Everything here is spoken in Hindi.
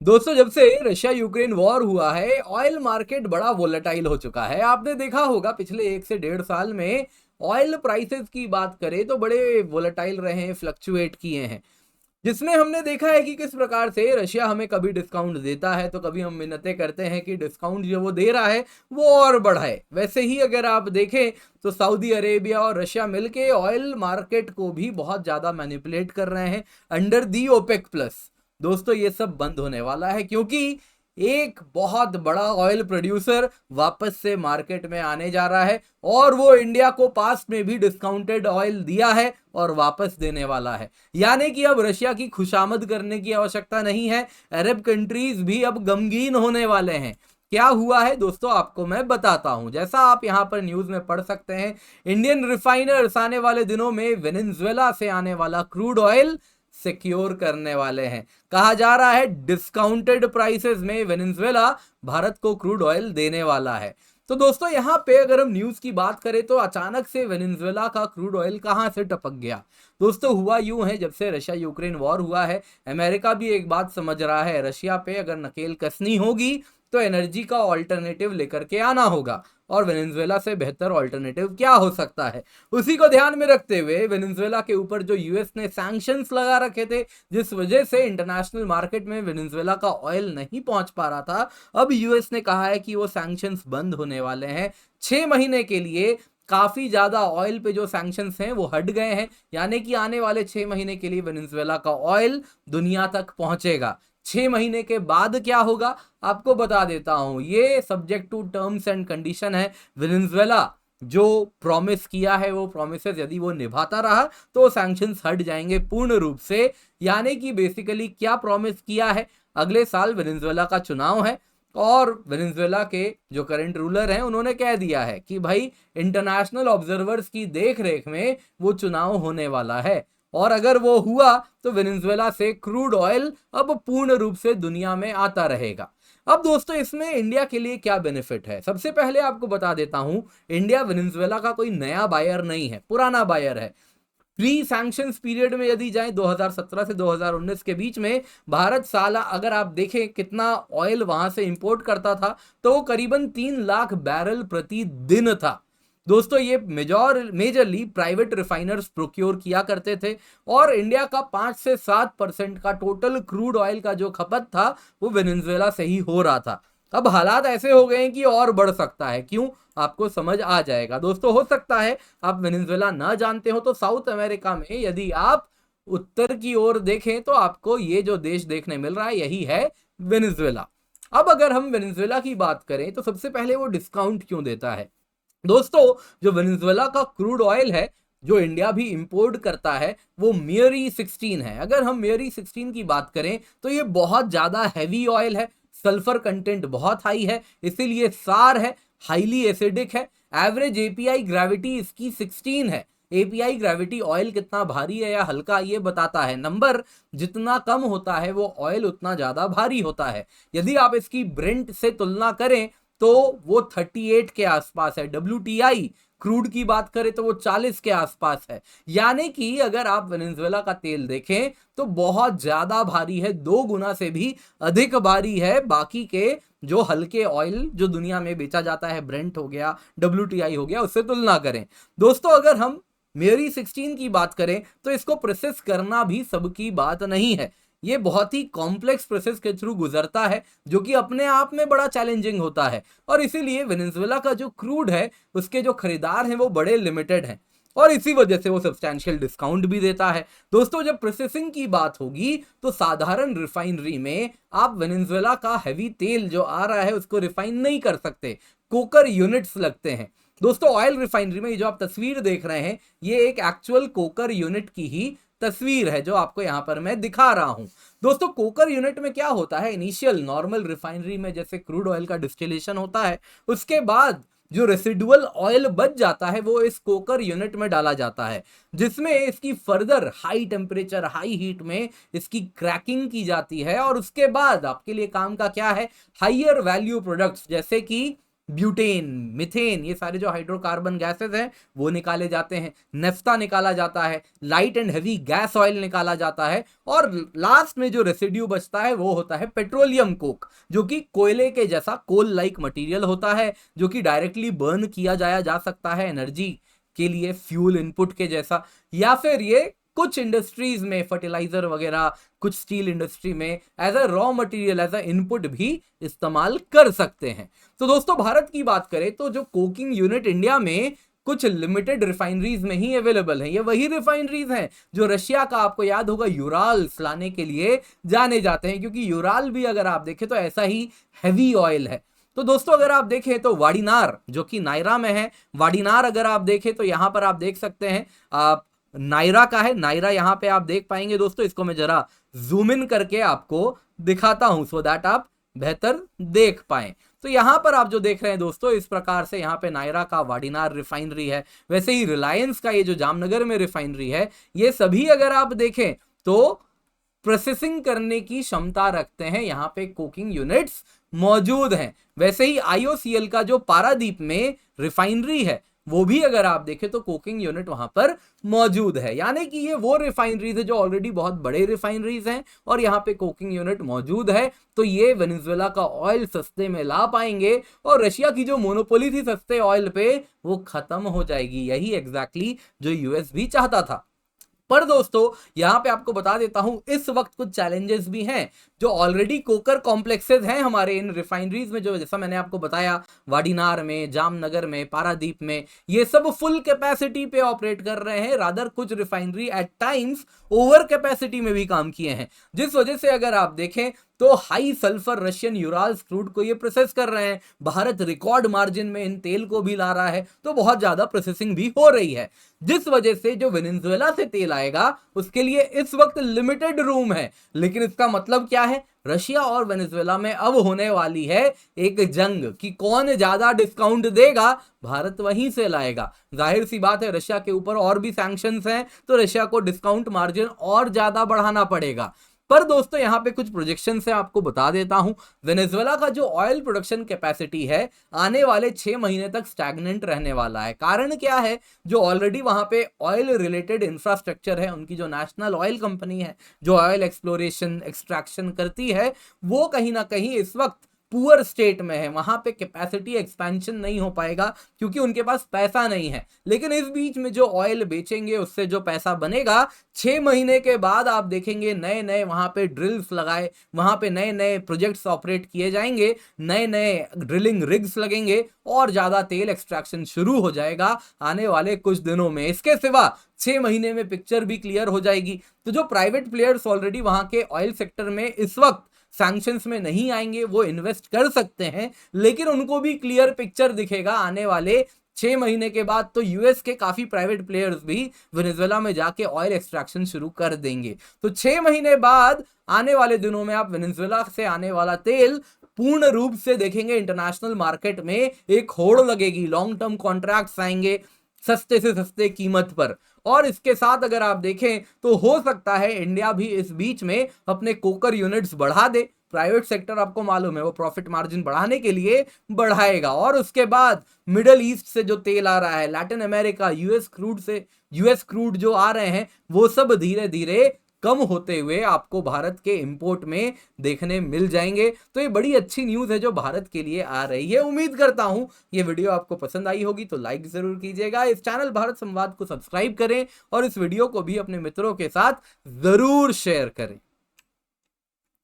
दोस्तों, जब से रशिया यूक्रेन वॉर हुआ है, ऑयल मार्केट बड़ा वोलेटाइल हो चुका है। आपने देखा होगा पिछले 1 से 1.5 साल में ऑयल प्राइसेस की बात करें तो बड़े वोलेटाइल रहे हैं, फ्लक्चुएट किए हैं। जिसमें हमने देखा है कि किस प्रकार से रशिया हमें कभी डिस्काउंट देता है तो कभी हम मिन्नतें करते हैं कि डिस्काउंट जो वो दे रहा है वो और बढ़ाए। वैसे ही अगर आप देखें तो सऊदी अरेबिया और रशिया मिलके ऑयल मार्केट को भी बहुत ज़्यादा मैनिपुलेट कर रहे हैं अंडर दी ओपेक प्लस। दोस्तों, ये सब बंद होने वाला है क्योंकि एक बहुत बड़ा ऑयल प्रोड्यूसर वापस से मार्केट में आने जा रहा है और वो इंडिया को पास्ट में भी डिस्काउंटेड ऑयल दिया है और वापस देने वाला है। यानी कि अब रशिया की खुशामद करने की आवश्यकता नहीं है, अरब कंट्रीज भी अब गमगीन होने वाले हैं। क्या हुआ है दोस्तों, आपको मैं बताता हूं। जैसा आप यहां पर न्यूज में पढ़ सकते हैं, इंडियन रिफाइनर्स आने वाले दिनों में वेनेजुएला से आने वाला क्रूड ऑयल सिक्योर करने वाले हैं। कहा जा रहा है डिस्काउंटेड प्राइसेस में वेनेजुएला भारत को क्रूड ऑयल देने वाला है। तो दोस्तों, यहां पे अगर हम न्यूज की बात करें तो अचानक से वेनेजुएला का क्रूड ऑयल कहां से टपक गया। दोस्तों, हुआ यूं है, जब से रशिया यूक्रेन वॉर हुआ है, अमेरिका भी एक बात समझ रहा है, रशिया पे अगर नकेल कसनी होगी तो एनर्जी का ऑल्टरनेटिव लेकर के आना होगा। और वेनेजुएला से बेहतर ऑल्टरनेटिव क्या हो सकता है। उसी को ध्यान में रखते हुए वेनेजुएला के ऊपर जो यूएस ने सैंक्शंस लगा रखे थे, जिस वजह से इंटरनेशनल मार्केट में वेनेजुएला का ऑयल नहीं पहुंच पा रहा था, अब यूएस ने कहा है कि वो सैंक्शंस बंद होने वाले हैं 6 महीने के लिए। काफी ज्यादा ऑयल पे जो सैंक्शंस हैं वो हट गए हैं, यानी कि आने वाले 6 महीने के लिए वेनेजुएला का ऑयल दुनिया तक पहुंचेगा। 6 महीने के बाद क्या होगा आपको बता देता हूं, ये subject to terms and condition है। वेनेजुएला जो प्रॉमिस किया है वो प्रोमिसेस यदि वो निभाता रहा तो सैंक्शंस हट जाएंगे पूर्ण रूप से। यानी कि बेसिकली क्या प्रॉमिस किया है, अगले साल वेनेजुएला का चुनाव है और वेनेजुएला के जो करंट रूलर हैं उन्होंने कह दिया है कि भाई इंटरनेशनल ऑब्जर्वर्स की देख रेख में वो चुनाव होने वाला है और अगर वो हुआ तो वेनेजुएला से क्रूड ऑयल अब पूर्ण रूप से दुनिया में आता रहेगा। अब दोस्तों, इसमें इंडिया के लिए क्या बेनिफिट है, सबसे पहले आपको बता देता हूं। इंडिया वेनेजुएला का कोई नया बायर नहीं है, पुराना बायर है। प्री सैंक्शंस पीरियड में यदि जाएं 2017 से 2019 के बीच में, भारत साला अगर आप देखें कितना ऑयल वहां से इंपोर्ट करता था तो वो करीबन 3 लाख बैरल प्रति दिन था। दोस्तों, ये मेजरली प्राइवेट रिफाइनर्स प्रोक्योर किया करते थे और इंडिया का 5 से 7% का टोटल क्रूड ऑयल का जो खपत था वो वेनेजुएला से ही हो रहा था। अब हालात ऐसे हो गए हैं कि और बढ़ सकता है। क्यों, आपको समझ आ जाएगा। दोस्तों, हो सकता है आप वेनेजुएला ना जानते हो तो साउथ अमेरिका में यदि आप उत्तर की ओर देखें तो आपको ये जो देश देखने मिल रहा है यही है वेनेजुएला। अब अगर हम वेनेजुएला की बात करें तो सबसे पहले वो डिस्काउंट क्यों देता है। दोस्तों, जो वेनेजुएला का क्रूड ऑयल है जो इंडिया भी इंपोर्ट करता है वो मेरी 16 है। अगर हम मेरी 16 की बात करें तो ये बहुत ज्यादा हैवी ऑयल है, सल्फर कंटेंट बहुत हाई है, इसीलिए सार है, हाईली एसिडिक है। एवरेज एपीआई ग्रेविटी इसकी 16 है। एपीआई ग्रेविटी ऑयल कितना भारी है या हल्का ये बताता है, नंबर जितना कम होता है वो ऑयल उतना ज्यादा भारी होता है। यदि आप इसकी ब्रेंट से तुलना करें तो वो 38 के आसपास है। डब्ल्यूटीआई क्रूड की बात करें तो वो 40 के आसपास है। यानी कि अगर आप वेनेजुएला का तेल देखें तो बहुत ज्यादा भारी है, 2 गुना से भी अधिक भारी है बाकी के जो हल्के ऑयल जो दुनिया में बेचा जाता है, ब्रेंट हो गया, डब्ल्यूटीआई हो गया, उससे तुलना करें। दोस्तों, अगर हम मेरी 16 की बात करें तो इसको प्रोसेस करना भी सबकी बात नहीं है। ये बहुत ही कॉम्प्लेक्स प्रोसेस के थ्रू गुजरता है जो कि अपने आप में बड़ा चैलेंजिंग होता है और इसीलिए वेनेजुएला का जो क्रूड है उसके जो खरीदार हैं वो बड़े लिमिटेड हैं और इसी वजह से वो सब्सटैंशियल डिस्काउंट भी देता है। दोस्तों, जब प्रोसेसिंग की बात होगी तो साधारण रिफाइनरी में आप वेनेजुएला का हैवी तेल जो आ रहा है उसको रिफाइन नहीं कर सकते, कोकर यूनिट्स लगते हैं। दोस्तों, ऑयल रिफाइनरी में ये जो आप तस्वीर देख रहे हैं ये एक एक्चुअल कोकर यूनिट की ही तस्वीर है जो आपको यहां पर मैं दिखा रहा हूं। दोस्तों, कोकर यूनिट में क्या होता है, इनिशियल नॉर्मल रिफाइनरी में जैसे क्रूड ऑयल का डिस्टिलेशन होता है उसके बाद जो रेसिडुअल ऑयल बच जाता है वो इस कोकर यूनिट में डाला जाता है, जिसमें इसकी further high temperature high heat में इसकी क्रैकिंग की जाती है और उसके बाद आपके लिए काम का क्या है, हाइयर वैल्यू प्रोडक्ट्स जैसे कि ब्यूटेन, मिथेन, ये सारे जो हाइड्रोकार्बन गैसेस हैं वो निकाले जाते हैं, नेफ्ता निकाला जाता है, light and heavy gas oil निकाला जाता है, और लास्ट में जो रेसिड्यू बचता है वो होता है पेट्रोलियम कोक, जो कि कोयले के जैसा कोल लाइक मटेरियल होता है, जो कि डायरेक्टली बर्न किया जाया जा सकता है एनर्जी के लिए, फ्यूल इनपुट के जैसा, या फिर ये कुछ इंडस्ट्रीज में फर्टिलाइजर वगैरह, कुछ स्टील इंडस्ट्री में as a raw material, as a input भी इस्तेमाल कर सकते हैं। तो दोस्तों भारत की बात करें तो जो कोकिंग यूनिट इंडिया में कुछ लिमिटेड रिफाइनरीज में ही अवेलेबल है। ये वही रिफाइनरीज हैं जो रशिया का, आपको याद होगा, यूराल्स लाने के लिए जाने जाते हैं, क्योंकि यूराल भी अगर आप देखें तो ऐसा ही हैवी ऑयल है। तो दोस्तों अगर आप देखें तो वाडीनार जो कि नायरा में है, वाडीनार अगर आप देखें तो यहां पर आप देख सकते हैं आप नायरा का है, नायरा यहां पे आप देख पाएंगे दोस्तों। इसको मैं जरा जूम इन करके आपको दिखाता हूं सो दैट आप बेहतर देख पाएं। तो यहां पर आप जो देख रहे हैं दोस्तों, इस प्रकार से यहां पे नायरा का वाडीनार रिफाइनरी है। वैसे ही रिलायंस का ये जो जामनगर में रिफाइनरी है, ये सभी अगर आप देखें तो प्रोसेसिंग करने की क्षमता रखते हैं, यहां पे कोकिंग यूनिट्स मौजूद हैं। वैसे ही आईओसीएल का जो पारादीप में रिफाइनरी है, वो भी अगर आप देखें तो कोकिंग यूनिट वहां पर मौजूद है। यानी कि ये वो रिफाइनरीज है जो ऑलरेडी बहुत बड़े रिफाइनरीज हैं और यहाँ पे कोकिंग यूनिट मौजूद है। तो ये वेनेजुएला का ऑयल सस्ते में ला पाएंगे और रशिया की जो मोनोपोली थी सस्ते ऑयल पे, वो खत्म हो जाएगी। यही एग्जैक्टली जो यूएस भी चाहता था। पर दोस्तों यहां पे आपको बता देता हूं, इस वक्त कुछ चैलेंजेस भी हैं। जो ऑलरेडी कोकर कॉम्प्लेक्सेस हैं हमारे इन रिफाइनरीज में, जो जैसा मैंने आपको बताया वाडीनार में, जामनगर में, पारादीप में, ये सब फुल कैपेसिटी पे ऑपरेट कर रहे हैं। रादर कुछ refinery at times over capacity में भी काम किए हैं, जिस वजह से अगर आप देखें तो high sulphur Russian Urals crude को ये प्रोसेस कर रहे हैं। भारत रिकॉर्ड मार्जिन में इन तेल को भी ला रहा है, तो बहुत ज्यादा प्रोसेसिंग भी हो रही है, जिस वजह से जो वेनेजुएला से तेल आएगा उसके लिए इस वक्त लिमिटेड रूम है। लेकिन इसका मतलब क्या है, रशिया और वेनेजुएला में अब होने वाली है एक जंग कि कौन ज्यादा डिस्काउंट देगा, भारत वहीं से लाएगा। जाहिर सी बात है रशिया के ऊपर और भी सैंक्शंस हैं, तो रशिया को डिस्काउंट मार्जिन और ज्यादा बढ़ाना पड़ेगा। पर दोस्तों यहां पे कुछ प्रोजेक्शन से आपको बता देता हूं, वेनेजुएला का जो ऑयल प्रोडक्शन कैपेसिटी है आने वाले 6 महीने तक स्टैग्नेंट रहने वाला है। कारण क्या है, जो ऑलरेडी वहां पे ऑयल रिलेटेड इंफ्रास्ट्रक्चर है, उनकी जो नेशनल ऑयल कंपनी है जो ऑयल एक्सप्लोरेशन एक्सट्रैक्शन करती है, वो कहीं ना कहीं इस वक्त पुअर स्टेट में है। वहां पे कैपेसिटी एक्सपेंशन नहीं हो पाएगा क्योंकि उनके पास पैसा नहीं है। लेकिन इस बीच में जो ऑयल बेचेंगे उससे जो पैसा बनेगा, 6 महीने के बाद आप देखेंगे नए नए वहां पे ड्रिल्स लगाए, वहां पे नए नए प्रोजेक्ट्स ऑपरेट किए जाएंगे, नए नए ड्रिलिंग रिग्स लगेंगे और ज्यादा तेल एक्सट्रैक्शन शुरू हो जाएगा आने वाले कुछ दिनों में। इसके सिवा 6 महीने में पिक्चर भी क्लियर हो जाएगी। तो जो प्राइवेट प्लेयर्स ऑलरेडी वहां के ऑयल सेक्टर में इस वक्त सैंक्शंस में नहीं आएंगे, वो इन्वेस्ट कर सकते हैं, लेकिन उनको भी क्लियर पिक्चर दिखेगा आने वाले 6 महीने के बाद। तो यूएस के काफी प्राइवेट प्लेयर्स भी वेनेजुएला में जाके ऑयल एक्सट्रैक्शन शुरू कर देंगे। तो 6 महीने बाद आने वाले दिनों में आप वेनेजुएला से आने वाला तेल पूर्ण रूप से देखेंगे इंटरनेशनल मार्केट में एक होड़ लगेगी, लॉन्ग टर्म कॉन्ट्रैक्ट्स आएंगे सस्ते से सस्ते कीमत पर। और इसके साथ अगर आप देखें तो हो सकता है इंडिया भी इस बीच में अपने कोकर यूनिट्स बढ़ा दे। प्राइवेट सेक्टर आपको मालूम है वो प्रॉफिट मार्जिन बढ़ाने के लिए बढ़ाएगा, और उसके बाद मिडल ईस्ट से जो तेल आ रहा है, लैटिन अमेरिका, यूएस क्रूड जो आ रहे हैं, वो सब धीरे धीरे कम होते हुए आपको भारत के इंपोर्ट में देखने मिल जाएंगे। तो ये बड़ी अच्छी न्यूज़ है जो भारत के लिए आ रही है। उम्मीद करता हूं ये वीडियो आपको पसंद आई होगी, तो लाइक जरूर कीजिएगा। इस चैनल भारत संवाद को सब्सक्राइब करें और इस वीडियो को भी अपने मित्रों के साथ जरूर शेयर करें।